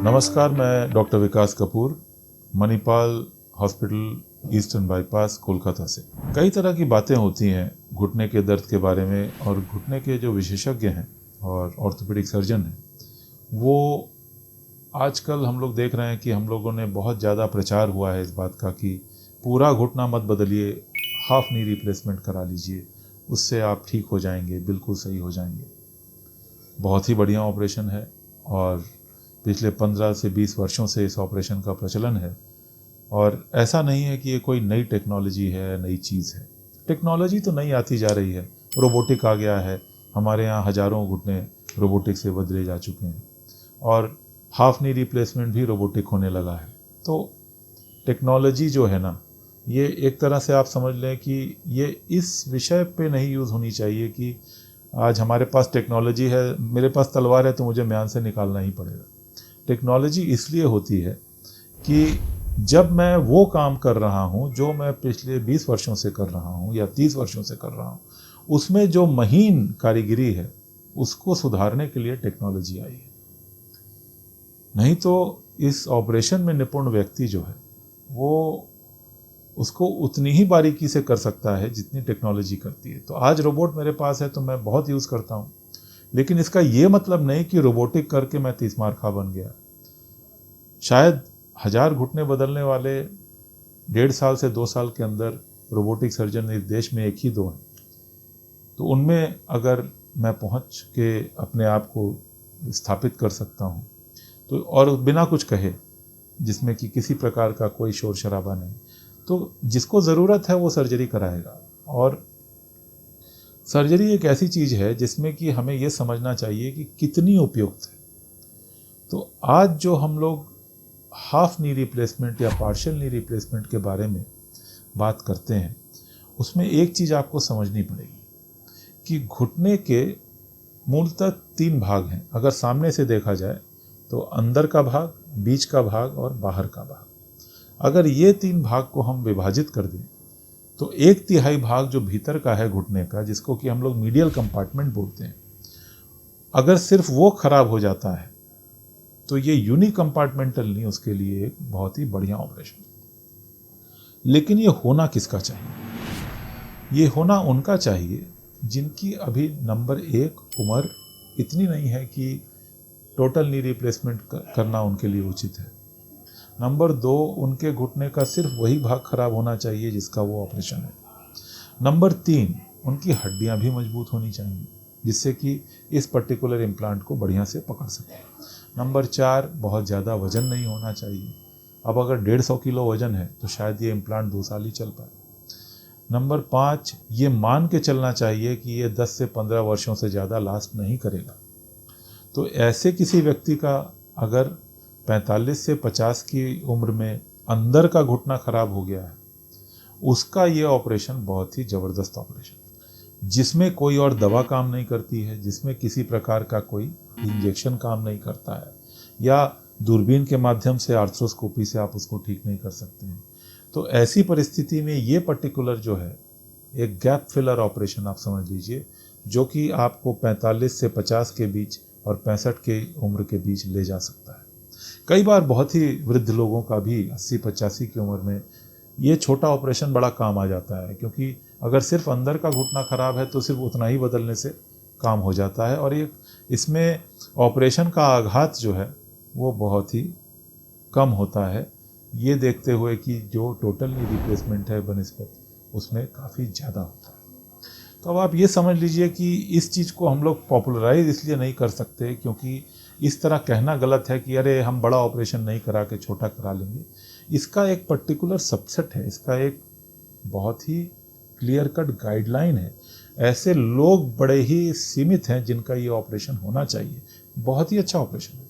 नमस्कार, मैं doctor Vikas Kapoor, Manipal hospital, eastern bypass, Kolkata से। कई तरह की बातें होती हैं घुटने के दर्द के बारे में, और घुटने के जो विशेषज्ञ हैं और ऑर्थोपेडिक सर्जन हैं, वो आजकल हम लोग देख रहे हैं कि हम लोगों ने बहुत ज़्यादा प्रचार हुआ है इस बात का कि पूरा घुटना मत बदलिए, हाफ नी रिप्लेसमेंट करा लीजिए, उससे आप ठीक हो जाएंगे, बिल्कुल सही हो जाएंगे। बहुत ही बढ़िया ऑपरेशन है और पिछले 15 से 20 वर्षों से इस ऑपरेशन का प्रचलन है। और ऐसा नहीं है कि ये कोई नई टेक्नोलॉजी है, नई चीज़ है। टेक्नोलॉजी तो नई आती जा रही है, रोबोटिक आ गया है, हमारे यहाँ हज़ारों घुटने रोबोटिक से बदले जा चुके हैं और हाफ नी रिप्लेसमेंट भी रोबोटिक होने लगा है। तो टेक्नोलॉजी जो है ना, ये एक तरह से आप समझ लें कि ये इस विषय पे नहीं यूज़ होनी चाहिए कि आज हमारे पास टेक्नोलॉजी है, मेरे पास तलवार है तो मुझे म्यान से निकालना ही पड़ेगा। टेक्नोलॉजी इसलिए होती है कि जब मैं वो काम कर रहा हूँ जो मैं पिछले 20 वर्षों से कर रहा हूँ या 30 वर्षों से कर रहा हूँ, उसमें जो महीन कारीगरी है उसको सुधारने के लिए टेक्नोलॉजी आई है। नहीं तो इस ऑपरेशन में निपुण व्यक्ति जो है वो उसको उतनी ही बारीकी से कर सकता है जितनी टेक्नोलॉजी करती है। तो आज रोबोट मेरे पास है तो मैं बहुत यूज़ करता हूँ, लेकिन इसका ये मतलब नहीं कि रोबोटिक करके मैं तीसमार खा बन गया। शायद 1000 घुटने बदलने वाले 1.5 साल से 2 साल के अंदर रोबोटिक सर्जन इस देश में 1 ही 2 हैं। तो उनमें अगर मैं पहुंच के अपने आप को स्थापित कर सकता हूं तो, और बिना कुछ कहे, जिसमें कि किसी प्रकार का कोई शोर शराबा नहीं, तो जिसको ज़रूरत है वो सर्जरी कराएगा। और सर्जरी एक ऐसी चीज़ है जिसमें कि हमें ये समझना चाहिए कि कितनी उपयुक्त है। तो आज जो हम लोग हाफ नी रिप्लेसमेंट या पार्शियल नी रिप्लेसमेंट के बारे में बात करते हैं, उसमें एक चीज़ आपको समझनी पड़ेगी कि घुटने के मूलतः 3 भाग हैं। अगर सामने से देखा जाए तो अंदर का भाग, बीच का भाग और बाहर का भाग। अगर ये 3 भाग को हम विभाजित कर दें तो 1/3 भाग जो भीतर का है घुटने का, जिसको कि हम लोग मीडियल कंपार्टमेंट बोलते हैं, अगर सिर्फ वो खराब हो जाता है तो ये यूनी कंपार्टमेंटल नी उसके लिए एक बहुत ही बढ़िया ऑपरेशन है। लेकिन ये होना किसका चाहिए? ये होना उनका चाहिए जिनकी अभी नंबर 1 उम्र इतनी नहीं है कि टोटल नी रिप्लेसमेंट करना उनके लिए उचित है। नंबर 2, उनके घुटने का सिर्फ वही भाग खराब होना चाहिए जिसका वो ऑपरेशन है। नंबर 3, उनकी हड्डियां भी मजबूत होनी चाहिए जिससे कि इस पर्टिकुलर इम्प्लांट को बढ़िया से पकड़ सके। नंबर 4, बहुत ज़्यादा वजन नहीं होना चाहिए। अब अगर 150 किलो वजन है तो शायद ये इम्प्लांट 2 साल ही चल पाए। नंबर 5, ये मान के चलना चाहिए कि ये 10 से 15 वर्षों से ज़्यादा लास्ट नहीं करेगा। तो ऐसे किसी व्यक्ति का अगर 45 से 50 की उम्र में अंदर का घुटना खराब हो गया है, उसका ये ऑपरेशन बहुत ही ज़बरदस्त ऑपरेशन है, जिसमें कोई और दवा काम नहीं करती है, जिसमें किसी प्रकार का कोई इंजेक्शन काम नहीं करता है, या दूरबीन के माध्यम से आर्थ्रोस्कोपी से आप उसको ठीक नहीं कर सकते हैं। तो ऐसी परिस्थिति में ये पर्टिकुलर जो है एक गैप फिलर ऑपरेशन आप समझ लीजिए, जो कि आपको 45 से 50 के बीच और 65 के उम्र के बीच ले जा सकता है। कई बार बहुत ही वृद्ध लोगों का भी 80-85 की उम्र में ये छोटा ऑपरेशन बड़ा काम आ जाता है, क्योंकि अगर सिर्फ अंदर का घुटना खराब है तो सिर्फ उतना ही बदलने से काम हो जाता है। और ये इसमें ऑपरेशन का आघात जो है वो बहुत ही कम होता है, ये देखते हुए कि जो टोटल नी रिप्लेसमेंट है बनिस्बत उसमें काफ़ी ज़्यादा होता है। तो अब आप ये समझ लीजिए कि इस चीज़ को हम लोग पॉपुलराइज इसलिए नहीं कर सकते क्योंकि इस तरह कहना गलत है कि अरे हम बड़ा ऑपरेशन नहीं करा के छोटा करा लेंगे। इसका एक पर्टिकुलर सबसेट है, इसका एक बहुत ही क्लियर कट गाइडलाइन है। ऐसे लोग बड़े ही सीमित हैं जिनका ये ऑपरेशन होना चाहिए। बहुत ही अच्छा ऑपरेशन है,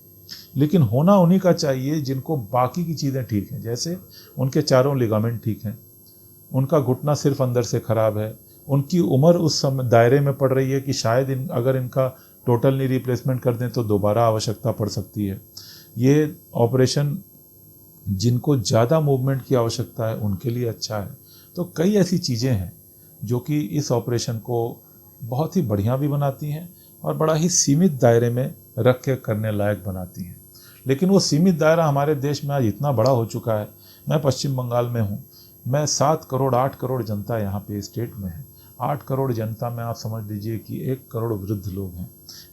लेकिन होना उन्हीं का चाहिए जिनको बाकी की चीज़ें ठीक हैं। जैसे उनके चारों लिगामेंट ठीक हैं, उनका घुटना सिर्फ अंदर से खराब है, उनकी उम्र उस समय दायरे में पड़ रही है कि शायद अगर इनका टोटल नी रिप्लेसमेंट कर दें तो दोबारा आवश्यकता पड़ सकती है। ये ऑपरेशन जिनको ज़्यादा मूवमेंट की आवश्यकता है उनके लिए अच्छा है। तो कई ऐसी चीज़ें हैं जो कि इस ऑपरेशन को बहुत ही बढ़िया भी बनाती हैं और बड़ा ही सीमित दायरे में रख के करने लायक बनाती हैं। लेकिन वो सीमित दायरा हमारे देश में आज इतना बड़ा हो चुका है। मैं पश्चिम बंगाल में हूँ, मैं 7 करोड़ 8 करोड़ जनता यहाँ पे स्टेट में है। 8 करोड़ जनता में आप समझ लीजिए कि 1 करोड़ वृद्ध लोग हैं।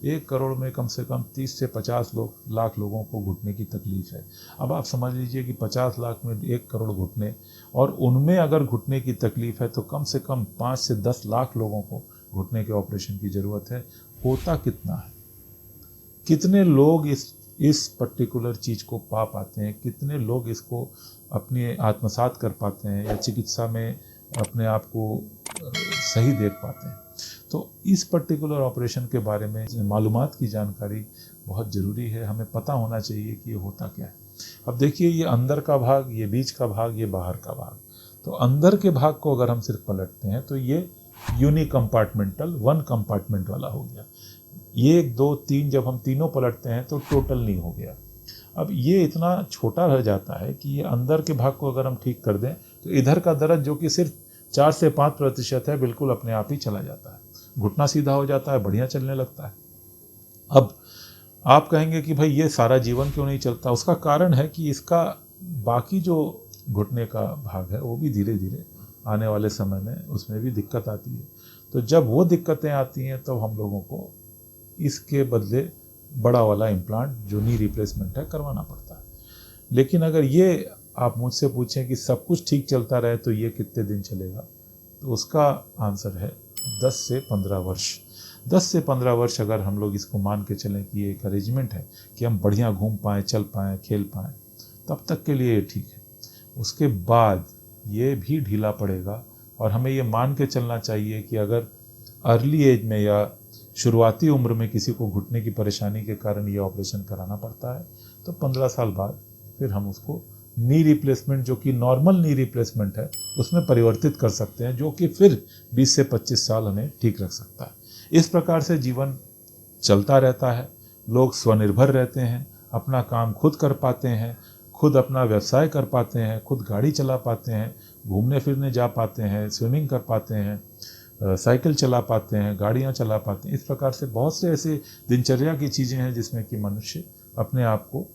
1 करोड़ में कम से कम 30 से 50 लाख लोगों को घुटने की तकलीफ है। अब आप समझ लीजिए कि 50 लाख में 1 करोड़ घुटने, और उनमें अगर घुटने की तकलीफ है तो कम से कम 5 से 10 लाख लोगों को घुटने के ऑपरेशन की ज़रूरत है। होता कितना है, कितने लोग इस पर्टिकुलर चीज़ को पा पाते हैं, कितने लोग इसको अपने आत्मसात कर पाते हैं या चिकित्सा में अपने आप को सही देख पाते हैं। तो इस पर्टिकुलर ऑपरेशन के बारे में मालूमात की जानकारी बहुत ज़रूरी है। हमें पता होना चाहिए कि ये होता क्या है। अब देखिए, ये अंदर का भाग, ये बीच का भाग, ये बाहर का भाग। तो अंदर के भाग को अगर हम सिर्फ पलटते हैं तो ये यूनी कंपार्टमेंटल 1 कंपार्टमेंट वाला हो गया। 1 2 3 जब हम तीनों पलटते हैं तो टोटल नहीं हो गया। अब ये इतना छोटा रह जाता है कि ये अंदर के भाग को अगर हम ठीक कर दें तो इधर का दर्द जो कि सिर्फ 4 से 5% है, बिल्कुल अपने आप ही चला जाता है। घुटना सीधा हो जाता है, बढ़िया चलने लगता है। अब आप कहेंगे कि भाई ये सारा जीवन क्यों नहीं चलता? उसका कारण है कि इसका बाकी जो घुटने का भाग है वो भी धीरे धीरे आने वाले समय में उसमें भी दिक्कत आती है। तो जब वो दिक्कतें आती हैं तो हम लोगों को इसके बदले बड़ा वाला इम्प्लांट जो नी रिप्लेसमेंट है करवाना पड़ता है। लेकिन अगर ये आप मुझसे पूछें कि सब कुछ ठीक चलता रहे तो ये कितने दिन चलेगा, तो उसका आंसर है 10 से 15 वर्ष। 10 से 15 वर्ष अगर हम लोग इसको मान के चलें कि ये एक अरेंजमेंट है कि हम बढ़िया घूम पाएँ, चल पाएँ, खेल पाएँ, तब तक के लिए ये ठीक है। उसके बाद ये भी ढीला पड़ेगा और हमें ये मान के चलना चाहिए कि अगर अर्ली एज में या शुरुआती उम्र में किसी को घुटने की परेशानी के कारण ये ऑपरेशन कराना पड़ता है तो 15 साल बाद फिर हम उसको नी रिप्लेसमेंट, जो कि नॉर्मल नी रिप्लेसमेंट है, उसमें परिवर्तित कर सकते हैं, जो कि फिर 20 से 25 साल हमें ठीक रख सकता है। इस प्रकार से जीवन चलता रहता है, लोग स्वनिर्भर रहते हैं, अपना काम खुद कर पाते हैं, खुद अपना व्यवसाय कर पाते हैं, खुद गाड़ी चला पाते हैं, घूमने फिरने जा पाते हैं, स्विमिंग कर पाते हैं, साइकिल चला पाते हैं, गाड़ियाँ चला पाते हैं। इस प्रकार से बहुत से ऐसे दिनचर्या की चीज़ें हैं जिसमें कि मनुष्य अपने आप को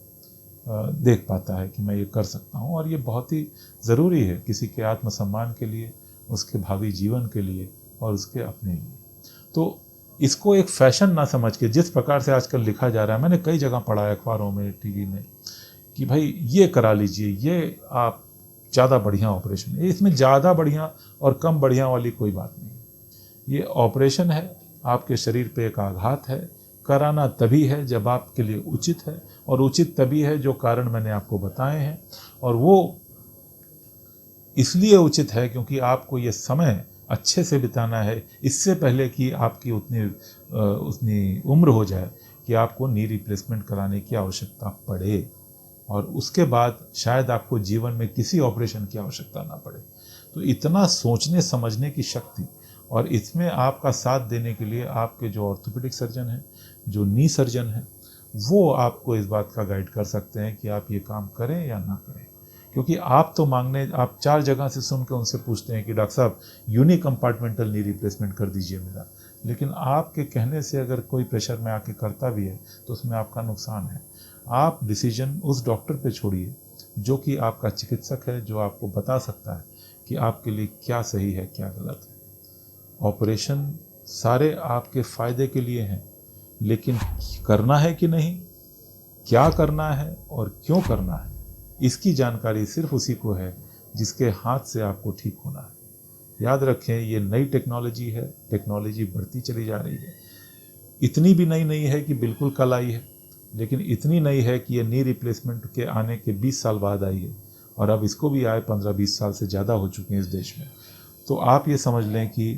देख पाता है कि मैं ये कर सकता हूँ, और ये बहुत ही ज़रूरी है किसी के आत्मसम्मान के लिए, उसके भावी जीवन के लिए और उसके अपने लिए। तो इसको एक फैशन ना समझ के, जिस प्रकार से आजकल लिखा जा रहा है, मैंने कई जगह पढ़ा है, अखबारों में, टीवी में, कि भाई ये करा लीजिए, ये आप ज़्यादा बढ़िया ऑपरेशन है। इसमें ज़्यादा बढ़िया और कम बढ़िया वाली कोई बात नहीं। ये ऑपरेशन है, आपके शरीर पे एक आघात है, कराना तभी है जब आपके लिए उचित है, और उचित तभी है जो कारण मैंने आपको बताए हैं। और वो इसलिए उचित है क्योंकि आपको ये समय अच्छे से बिताना है, इससे पहले कि आपकी उतनी उम्र हो जाए कि आपको नी रिप्लेसमेंट कराने की आवश्यकता पड़े, और उसके बाद शायद आपको जीवन में किसी ऑपरेशन की आवश्यकता ना पड़े। तो इतना सोचने समझने की शक्ति, और इसमें आपका साथ देने के लिए आपके जो ऑर्थोपेडिक सर्जन हैं, जो नी सर्जन हैं, वो आपको इस बात का गाइड कर सकते हैं कि आप ये काम करें या ना करें। क्योंकि आप 4 जगह से सुन के उनसे पूछते हैं कि डॉक्टर साहब यूनी कंपार्टमेंटल नी रिप्लेसमेंट कर दीजिए मेरा, लेकिन आपके कहने से अगर कोई प्रेशर में आके करता भी है तो उसमें आपका नुकसान है। आप डिसीजन उस डॉक्टर पे छोड़िए जो कि आपका चिकित्सक है, जो आपको बता सकता है कि आपके लिए क्या सही है, क्या गलत है। ऑपरेशन सारे आपके फ़ायदे के लिए हैं, लेकिन करना है कि नहीं, क्या करना है और क्यों करना है, इसकी जानकारी सिर्फ उसी को है जिसके हाथ से आपको ठीक होना है। याद रखें, ये नई टेक्नोलॉजी है, टेक्नोलॉजी बढ़ती चली जा रही है। इतनी भी नई नहीं है कि बिल्कुल कल आई है, लेकिन इतनी नई है कि ये नी रिप्लेसमेंट के आने के 20 साल बाद आई है, और अब इसको भी आए 15-20 साल से ज़्यादा हो चुके हैं इस देश में। तो आप ये समझ लें कि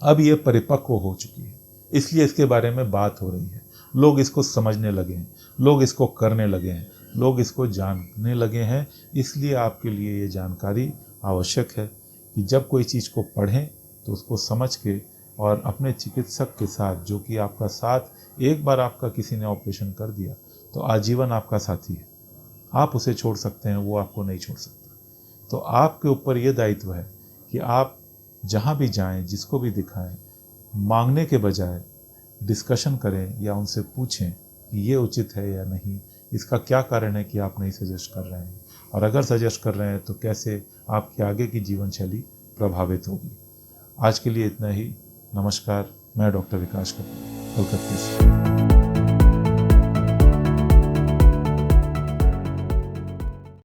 अब ये परिपक्व हो चुकी है, इसलिए इसके बारे में बात हो रही है। लोग इसको समझने लगे हैं, लोग इसको करने लगे हैं, लोग इसको जानने लगे हैं। इसलिए आपके लिए ये जानकारी आवश्यक है कि जब कोई चीज़ को पढ़ें तो उसको समझ के, और अपने चिकित्सक के साथ, जो कि आपका साथ, एक बार आपका किसी ने ऑपरेशन कर दिया तो आजीवन आपका साथी है। आप उसे छोड़ सकते हैं, वो आपको नहीं छोड़ सकता। तो आपके ऊपर ये दायित्व है कि आप जहाँ भी जाएं, जिसको भी दिखाएं, मांगने के बजाय डिस्कशन करें या उनसे पूछें कि ये उचित है या नहीं, इसका क्या कारण है कि आप नहीं सजेस्ट कर रहे हैं, और अगर सजेस्ट कर रहे हैं तो कैसे आपकी आगे की जीवन शैली प्रभावित होगी। आज के लिए इतना ही। नमस्कार, मैं डॉक्टर विकास कपूर, कलकत्ते से।